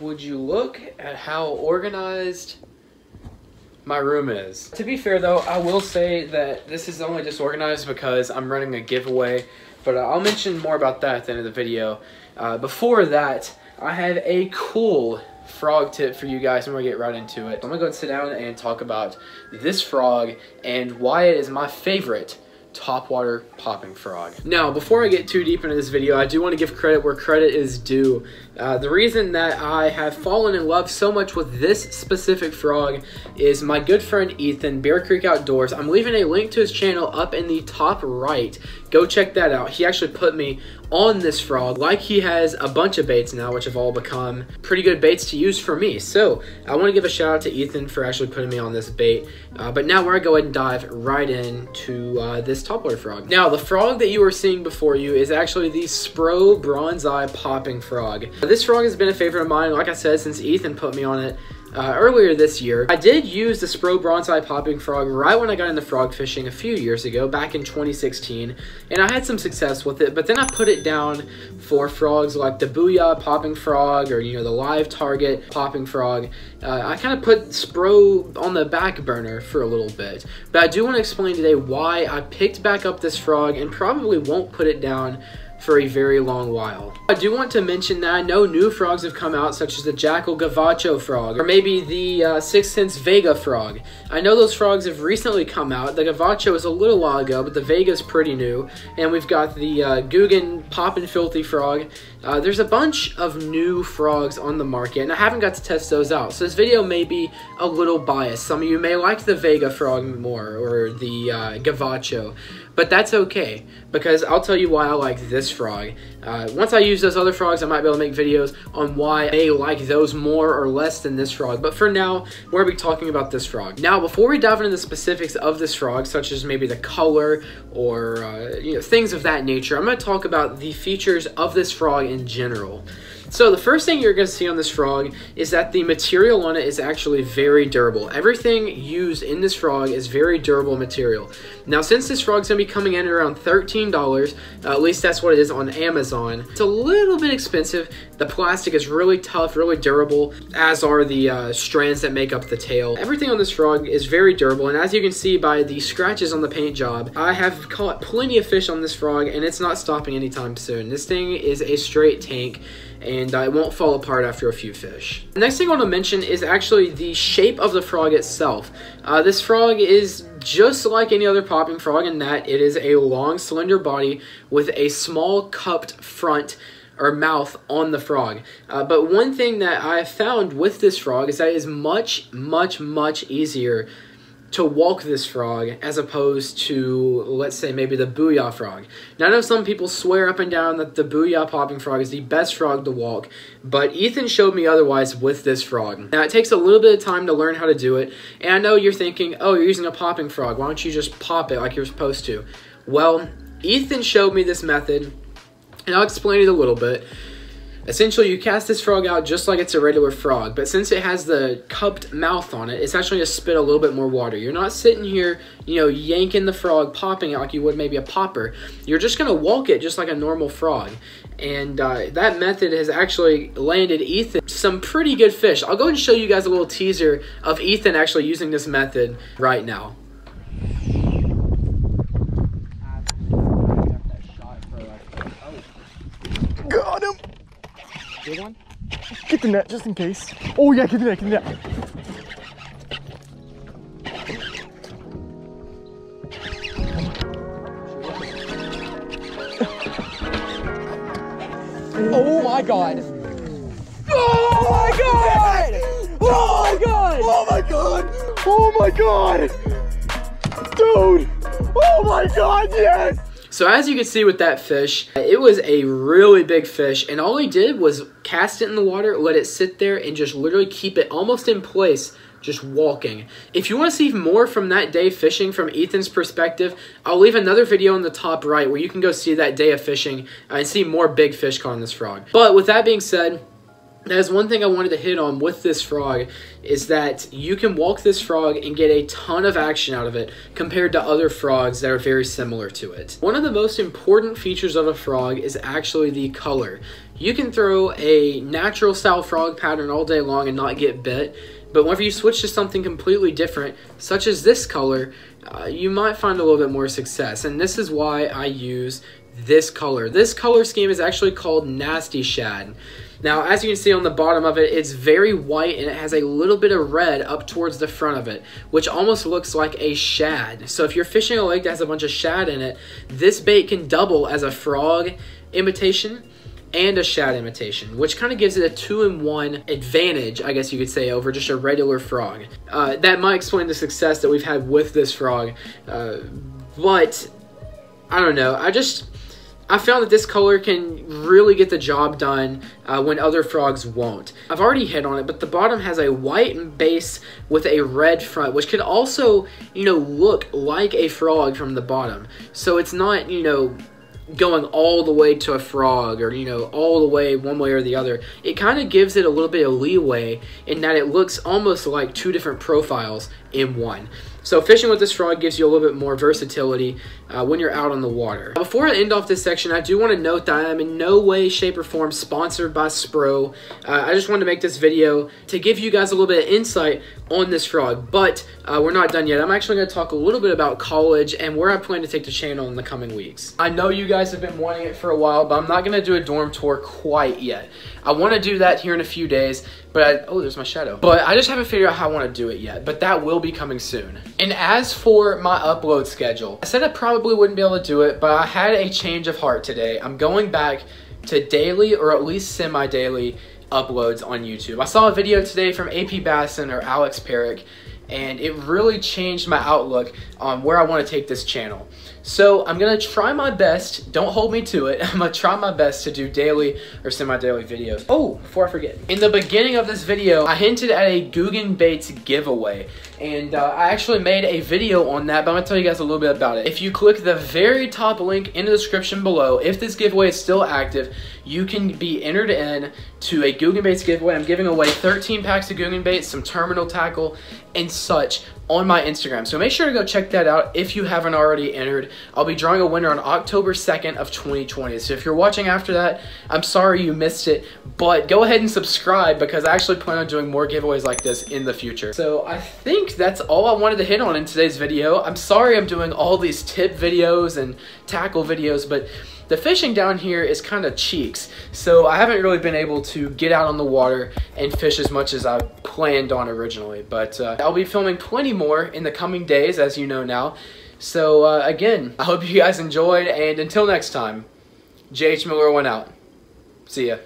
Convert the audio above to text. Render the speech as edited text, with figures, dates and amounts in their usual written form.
would you look at how organized my room is. To be fair though, I will say that this is only disorganized because I'm running a giveaway, but I'll mention more about that at the end of the video. Before that, I have a cool frog tip for you guys. I'm gonna get right into it. I'm gonna go and sit down and talk about this frog and why it is my favorite topwater popping frog. Now, before I get too deep into this video, I do want to give credit where credit is due. The reason that I have fallen in love so much with this specific frog is my good friend Ethan, Bear Creek Outdoors. I'm leaving a link to his channel up in the top right. Go check that out. He actually put me on this frog. Like, he has a bunch of baits now, which have all become pretty good baits to use for me. So I want to give a shout out to Ethan for actually putting me on this bait. But now we're gonna go ahead and dive right into this topwater frog. Now, the frog that you are seeing before you is actually the Spro bronze eye popping frog. This frog has been a favorite of mine, like I said, since Ethan put me on it earlier this year. I did use the Spro bronze eye popping frog right when I got into frog fishing a few years ago, back in 2016, and I had some success with it, but then I put it down for frogs like the Booyah popping frog, or the live target popping frog. I kind of put Spro on the back burner for a little bit, but I do want to explain today why I picked back up this frog and probably won't put it down for a very long while. I do want to mention that I know new frogs have come out, such as the Jackal Gavacho frog, or maybe the Sixth Sense Vega frog. I know those frogs have recently come out. The Gavacho is a little while ago, but the Vega is pretty new. And we've got the Googan Poppin' Filthy frog. There's a bunch of new frogs on the market, and I haven't got to test those out. So this video may be a little biased. Some of you may like the Vega frog more, or the Gavacho. But that's okay, because I'll tell you why I like this frog. Once I use those other frogs, I might be able to make videos on why I may like those more or less than this frog. But for now, we're going to be talking about this frog. Now, before we dive into the specifics of this frog, such as maybe the color or things of that nature, I'm going to talk about the features of this frog in general. So the first thing you're going to see on this frog is that the material on it is actually very durable. Everything used in this frog is very durable material. Now, since this frog's going to be coming in at around $13, at least that's what it is on Amazon, it's a little bit expensive. The plastic is really tough, really durable, as are the strands that make up the tail. Everything on this frog is very durable, and as you can see by the scratches on the paint job, I have caught plenty of fish on this frog, and it's not stopping anytime soon. This thing is a straight tank, and it won't fall apart after a few fish. The next thing I want to mention is actually the shape of the frog itself. This frog is just like any other popping frog in that it is a long, slender body with a small cupped front or mouth on the frog. But one thing that I have found with this frog is that it is much, much, much easier to walk this frog as opposed to, let's say, maybe the Booyah frog. Now, I know some people swear up and down that the Booyah popping frog is the best frog to walk, but Ethan showed me otherwise with this frog. Now, it takes a little bit of time to learn how to do it, and I know you're thinking, oh, you're using a popping frog. Why don't you just pop it like you're supposed to? Well, Ethan showed me this method, and I'll explain it a little bit. Essentially, you cast this frog out just like it's a regular frog, but since it has the cupped mouth on it, it's actually going to spit a little bit more water. You're not sitting here, yanking the frog, popping it like you would maybe a popper. You're just going to walk it just like a normal frog. And that method has actually landed Ethan some pretty good fish. I'll go ahead and show you guys a little teaser of Ethan actually using this method right now. Got him! Big one? Get the net just in case. Oh yeah, get the net, get the net. Oh my god. Oh my god! Oh my god! Oh my god! Oh my god! Dude! Oh my god, yes! So as you can see with that fish, it was a really big fish, and all he did was cast it in the water, let it sit there, and just literally keep it almost in place, just walking. If you want to see more from that day fishing from Ethan's perspective, I'll leave another video in the top right where you can go see that day of fishing and see more big fish caught on this frog. But with that being said, that is one thing I wanted to hit on with this frog, is that you can walk this frog and get a ton of action out of it compared to other frogs that are very similar to it. One of the most important features of a frog is actually the color. you can throw a natural style frog pattern all day long and not get bit. But whenever you switch to something completely different, such as this color, you might find a little bit more success. And this is why I use this color. This color scheme is actually called Nasty Shad. Now, as you can see on the bottom of it, it's very white and it has a little bit of red up towards the front of it, which almost looks like a shad. So if you're fishing a lake that has a bunch of shad in it, this bait can double as a frog imitation and a shad imitation, which kind of gives it a 2-in-1 advantage, I guess you could say, over just a regular frog. That might explain the success that we've had with this frog, but I don't know. I found that this color can really get the job done when other frogs won't. I've already hit on it, but the bottom has a white base with a red front, which could also, you know, look like a frog from the bottom. So it's not, you know, going all the way to a frog or, you know, all the way one way or the other. It kind of gives it a little bit of leeway in that it looks almost like two different profiles in one. So fishing with this frog gives you a little bit more versatility when you're out on the water. Before I end off this section, I do want to note that I am in no way, shape, or form sponsored by Spro. I just wanted to make this video to give you guys a little bit of insight on this frog, but we're not done yet. I'm actually going to talk a little bit about college and where I plan to take the channel in the coming weeks. I know you guys have been wanting it for a while, but I'm not going to do a dorm tour quite yet. I want to do that here in a few days, but oh, there's my shadow. But I just haven't figured out how I want to do it yet, but that will be coming soon. And as for my upload schedule, I said I probably wouldn't be able to do it, but I had a change of heart today. I'm going back to daily or at least semi-daily uploads on YouTube. I saw a video today from AP Basson or Alex Perrick, and it really changed my outlook on where I want to take this channel. So I'm going to try my best, don't hold me to it, I'm going to try my best to do daily or semi-daily videos. Oh, before I forget, in the beginning of this video, I hinted at a Googan baits giveaway, and I actually made a video on that, but I'm going to tell you guys a little bit about it. If you click the very top link in the description below, if this giveaway is still active, you can be entered in to a Googan baits giveaway. I'm giving away 13 packs of Googan baits, some terminal tackle, and such on my Instagram. So make sure to go check that out if you haven't already entered. I'll be drawing a winner on October 2nd of 2020. So if you're watching after that, I'm sorry you missed it, but go ahead and subscribe because I actually plan on doing more giveaways like this in the future. So I think that's all I wanted to hit on in today's video. I'm sorry I'm doing all these tip videos and tackle videos, but the fishing down here is kind of cheeks, so I haven't really been able to get out on the water and fish as much as I planned on originally. But I'll be filming plenty more in the coming days, as you know now. So again, I hope you guys enjoyed, and until next time, JH Miller went out. See ya.